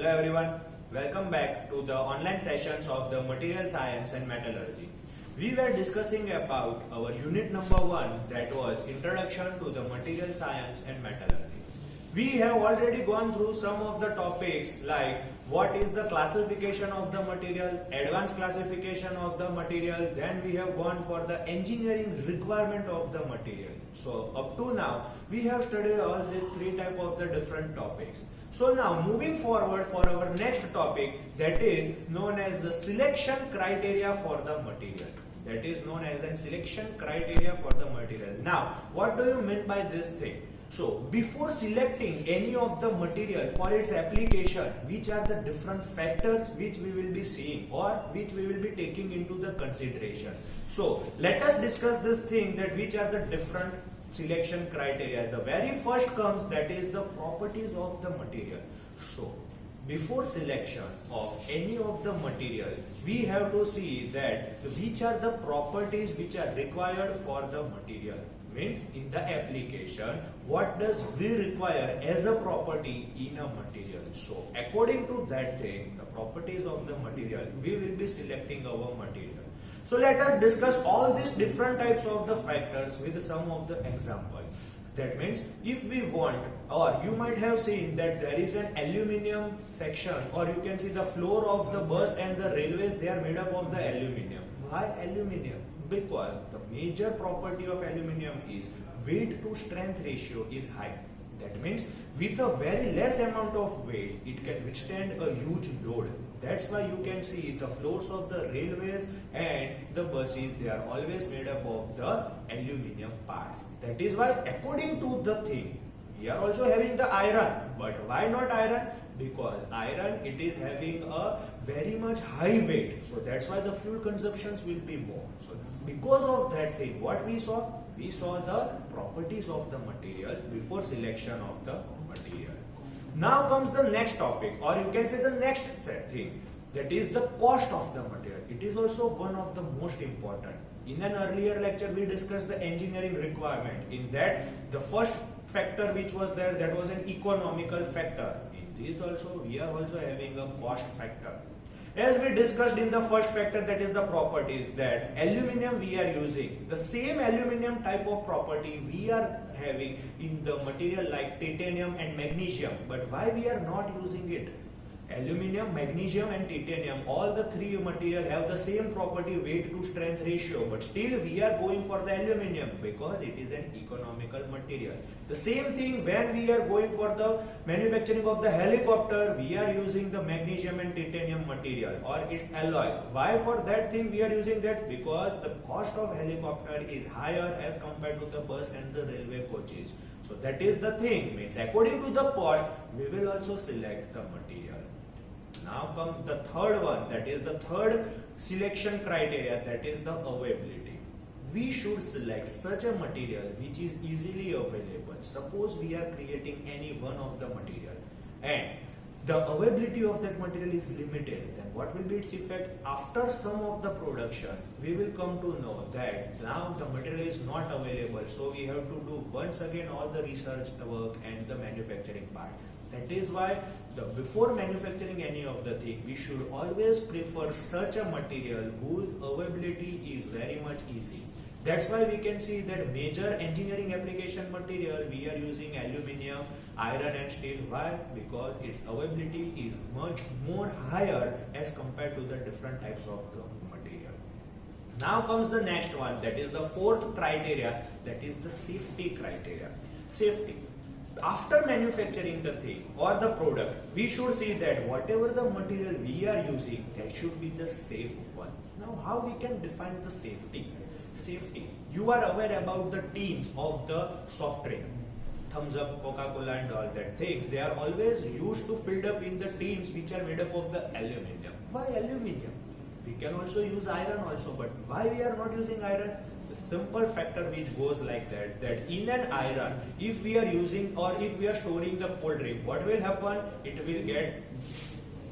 Hello everyone, welcome back to the online sessions of the Material Science and Metallurgy. We were discussing about our unit number 1, that was Introduction to the Material Science and Metallurgy. We have already gone through some of the topics like what is the classification of the material, advanced classification of the material, then we have gone for the engineering requirement of the material. So up to now we have studied all these three type of the different topics. So now moving forward for our next topic, that is known as the selection criteria for the material. That is known as a selection criteria for the material. Now what do you mean by this thing? So before selecting any of the material for its application, which are the different factors which we will be seeing or which we will be taking into the consideration. So let us discuss this thing, that which are the different selection criteria. The very first comes, that is the properties of the material. So before selection of any of the material, we have to see that which are the properties which are required for the material. Means in the application, what does we require as a property in a material. So according to that thing, the properties of the material, we will be selecting our material. So let us discuss all these different types of the factors with some of the examples. That means if we want, or you might have seen that there is an aluminium section, or you can see the floor of the bus and the railways, they are made up of the aluminium. Why aluminium? Because the major property of aluminium is weight to strength ratio is high. That means with a very less amount of weight, it can withstand a huge load. That's why you can see the floors of the railways and the buses, they are always made up of the aluminium parts. That is why according to the thing, we are also having the iron. But why not iron? Because iron, it is having a very much high weight. So that's why the fuel consumptions will be more. So because of that thing, what we saw? We saw the properties of the material before selection of the material. Now comes the next topic, or you can say the next thing, that is the cost of the material. It is also one of the most important. In an earlier lecture, we discussed the engineering requirement. In that, the first factor which was there, that was an economical factor. In this also, we are also having a cost factor. As we discussed in the first factor, that is the properties, that aluminium we are using, the same aluminium type of property we are having in the material like titanium and magnesium. But why we are not using it? Aluminium, magnesium and titanium, all the three material have the same property, weight to strength ratio, but still we are going for the aluminium because it is an economical material. The same thing when we are going for the manufacturing of the helicopter, we are using the magnesium and titanium material or its alloys. Why for that thing we are using that? Because the cost of helicopter is higher as compared to the bus and the railway coaches. So that is the thing, means according to the cost, we will also select the material. Now comes the third one, that is the third selection criteria, that is the availability. We should select such a material which is easily available. Suppose we are creating any one of the material and the availability of that material is limited, then what will be its effect? After some of the production, we will come to know that now the material is not available, so we have to do once again all the research work and the manufacturing part. That is why before manufacturing any of the thing, we should always prefer such a material whose availability is very much easy. That's why we can see that major engineering application material, we are using aluminium, iron and steel. Why? Because its availability is much more higher as compared to the different types of the material. Now comes the next one, that is the fourth criteria, that is the safety criteria. Safety. After manufacturing the thing or the product, we should see that whatever the material we are using, that should be the safe one. Now how we can define the safety? Safety. You are aware about the tins of the soft drink, Thumbs Up, Coca-Cola and all that things. They are always used to filled up in the tins which are made up of the aluminium. Why aluminium? We can also use iron also, but why we are not using iron? The simple factor which goes like that, that in an iron, if we are using or if we are storing the cold drink, what will happen? It will get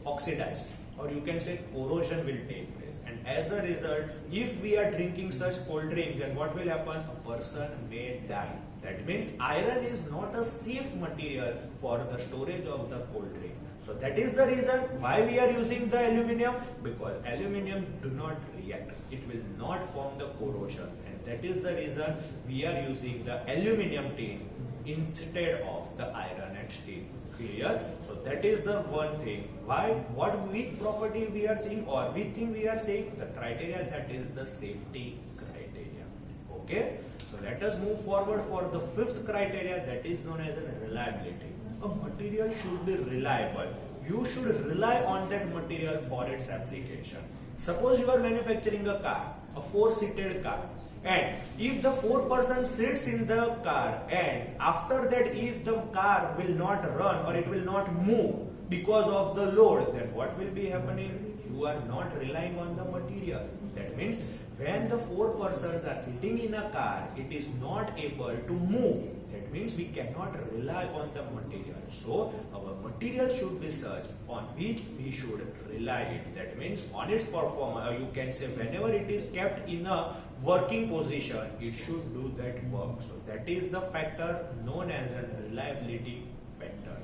oxidized, or you can say corrosion will take place. And as a result, if we are drinking such cold drink, then what will happen? A person may die. That means iron is not a safe material for the storage of the cold drink. So that is the reason why we are using the aluminium, because aluminium do not react. It will not form the corrosion, and that is the reason we are using the aluminium tin instead of the iron and steel. Clear? So that is the one thing. Why? Which property we are seeing, or which thing we are saying? The criteria, that is the safety criteria. Okay? So let us move forward for the fifth criteria, that is known as reliability. A material should be reliable. You should rely on that material for its application. Suppose you are manufacturing a car, a 4-seated car, and if the 4 person sits in the car, and after that if the car will not run or it will not move because of the load, then what will be happening? You are not relying on the material. That means when the 4 persons are sitting in a car, it is not able to move. That means we cannot rely on the material. So our material should be such on which we should rely it. That means on its performance, you can say whenever it is kept in a working position, it should do that work. So that is the factor known as a reliability factor.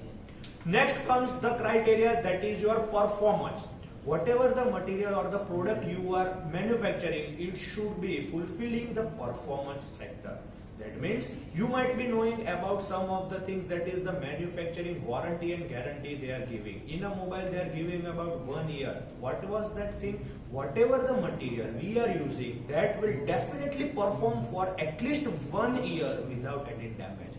Next comes the criteria, that is your performance. Whatever the material or the product you are manufacturing, it should be fulfilling the performance sector. That means you might be knowing about some of the things, that is the manufacturing warranty and guarantee they are giving. In a mobile they are giving about 1 year. What was that thing? Whatever the material we are using, that will definitely perform for at least 1 year without any damage.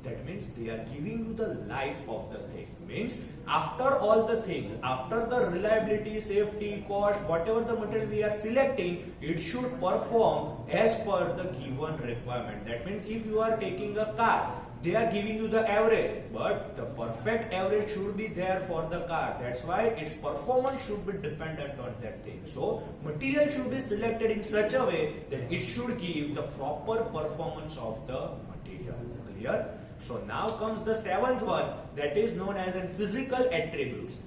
That means they are giving you the life of the thing. Means after all the things, after the reliability, safety, cost, whatever the material we are selecting, it should perform as per the given requirement. That means if you are taking a car, they are giving you the average, but the perfect average should be there for the car. That's why its performance should be dependent on that thing. So material should be selected in such a way that it should give the proper performance of the material. Clear? So now comes the seventh one, that is known as physical attributes.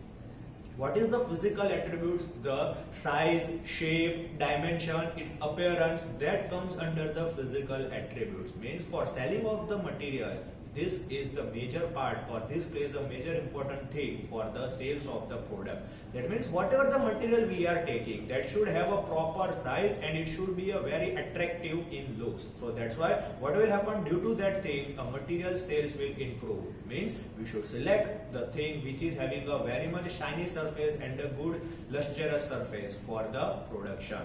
What is the physical attributes? The size, shape, dimension, its appearance, that comes under the physical attributes. Means for selling of the material, this is the major part, or this plays a major important thing for the sales of the product. That means whatever the material we are taking, that should have a proper size and it should be a very attractive in looks. So that's why what will happen, due to that thing, a material sales will improve. Means we should select the thing which is having a very much shiny surface and a good lustrous surface for the production.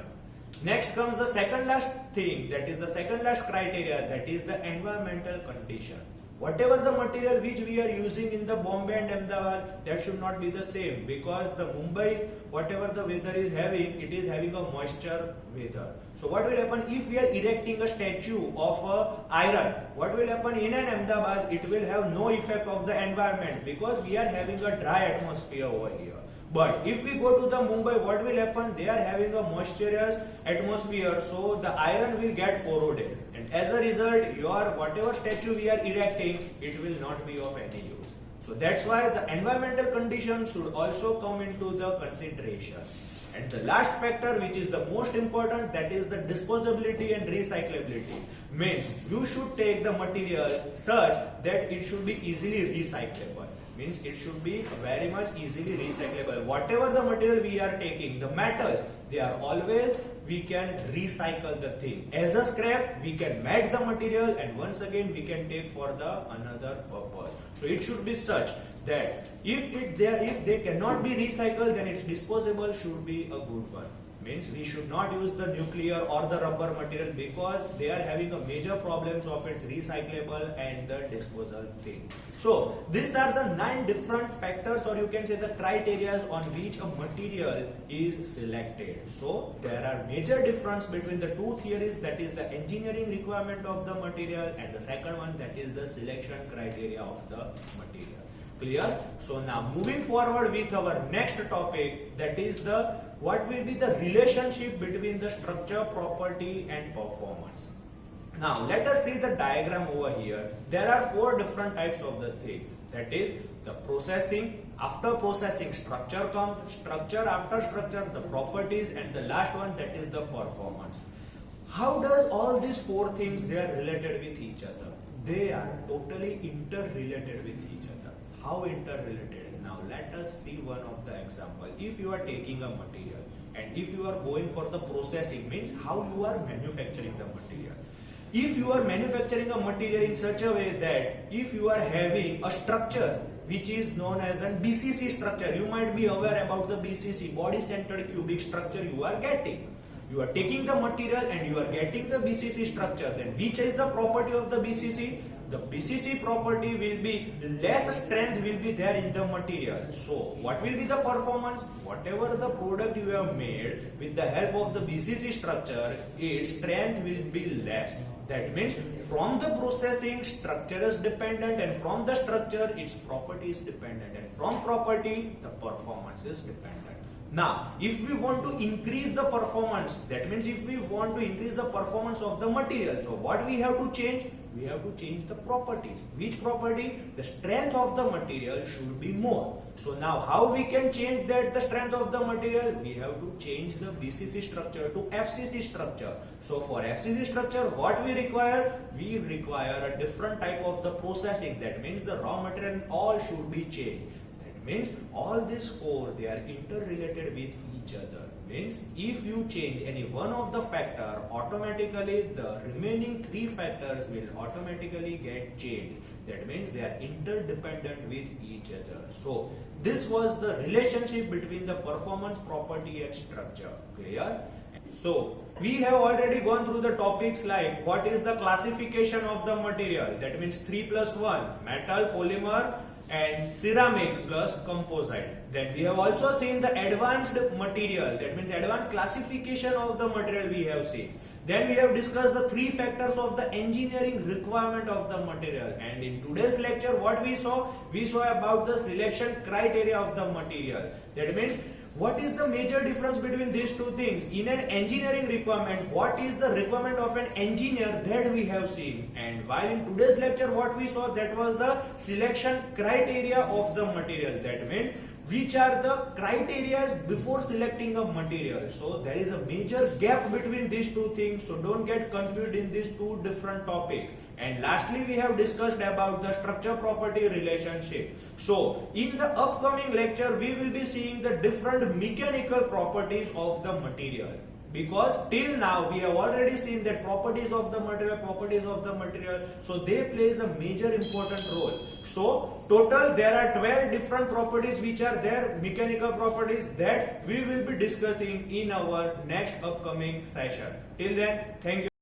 Next comes the second last thing, that is the second last criteria, that is the environmental condition. Whatever the material which we are using in the Bombay and Ahmedabad, that should not be the same, because the Mumbai, whatever the weather is having, it is having a moisture weather. So what will happen if we are erecting a statue of iron? What will happen in an Ahmedabad? It will have no effect of the environment, because we are having a dry atmosphere over here. But if we go to the Mumbai, what will happen? They are having a moisturous atmosphere, so the iron will get corroded. And as a result, your whatever statue we are erecting, it will not be of any use. So that's why the environmental conditions should also come into the consideration. And the last factor, which is the most important, that is the disposability and recyclability. Means you should take the material such that it should be easily recyclable. Means it should be very much easily recyclable. Whatever the material we are taking, the metals, they are always, we can recycle the thing. As a scrap, we can melt the material and once again we can take for the another purpose. So it should be such that if they cannot be recycled, then its disposable should be a good one. Means we should not use the nuclear or the rubber material, because they are having a major problems of its recyclable and the disposal thing. So these are the 9 different factors, or you can say the criteria on which a material is selected. So there are major difference between the two theories, that is the engineering requirement of the material, and the second one, that is the selection criteria of the material. Clear? So now moving forward with our next topic, that is what will be the relationship between the structure, property and performance. Now let us see the diagram over here. There are 4 different types of the thing. That is the processing. After processing, structure comes. Structure after structure, the properties, and the last one, that is the performance. How does all these 4 things, they are related with each other? They are totally interrelated with each other. How interrelated? Now let us see one of the example. If you are taking a material and if you are going for the processing, means how you are manufacturing the material. If you are manufacturing a material in such a way that if you are having a structure which is known as an BCC structure, you might be aware about the BCC, body centered cubic structure you are getting. You are taking the material and you are getting the BCC structure. Then which is the property of the BCC? The BCC property will be less strength will be there in the material. So what will be the performance? Whatever the product you have made with the help of the BCC structure, its strength will be less. That means from the processing, structure is dependent, and from the structure, its property is dependent, and from property, the performance is dependent. Now, if we want to increase the performance, that means if we want to increase the performance of the material, so what we have to change? We have to change the properties. Which property? The strength of the material should be more. So now how we can change that the strength of the material? We have to change the BCC structure to FCC structure. So for FCC structure, what we require? We require a different type of the processing. That means the raw material all should be changed. That means all these four, they are interrelated with each other. Means if you change any one of the factor, automatically the remaining three factors will automatically get changed. That means they are interdependent with each other. So this was the relationship between the performance, property and structure. Clear? So we have already gone through the topics like what is the classification of the material. That means 3+1, metal, polymer and ceramics plus composite. Then we have also seen the advanced material, that means advanced classification of the material we have seen. Then we have discussed the three factors of the engineering requirement of the material, and in today's lecture what we saw about the selection criteria of the material. That means what is the major difference between these two things? In an engineering requirement, what is the requirement of an engineer, that we have seen. And while in today's lecture what we saw, that was the selection criteria of the material. That means which are the criteria before selecting a material. So there is a major gap between these two things. So don't get confused in these two different topics. And lastly, we have discussed about the structure property relationship. So in the upcoming lecture, we will be seeing the different mechanical properties of the material. Because till now we have already seen that properties of the material, so they plays a major important role. So total there are 12 different properties which are there, mechanical properties, that we will be discussing in our next upcoming session. Till then, thank you.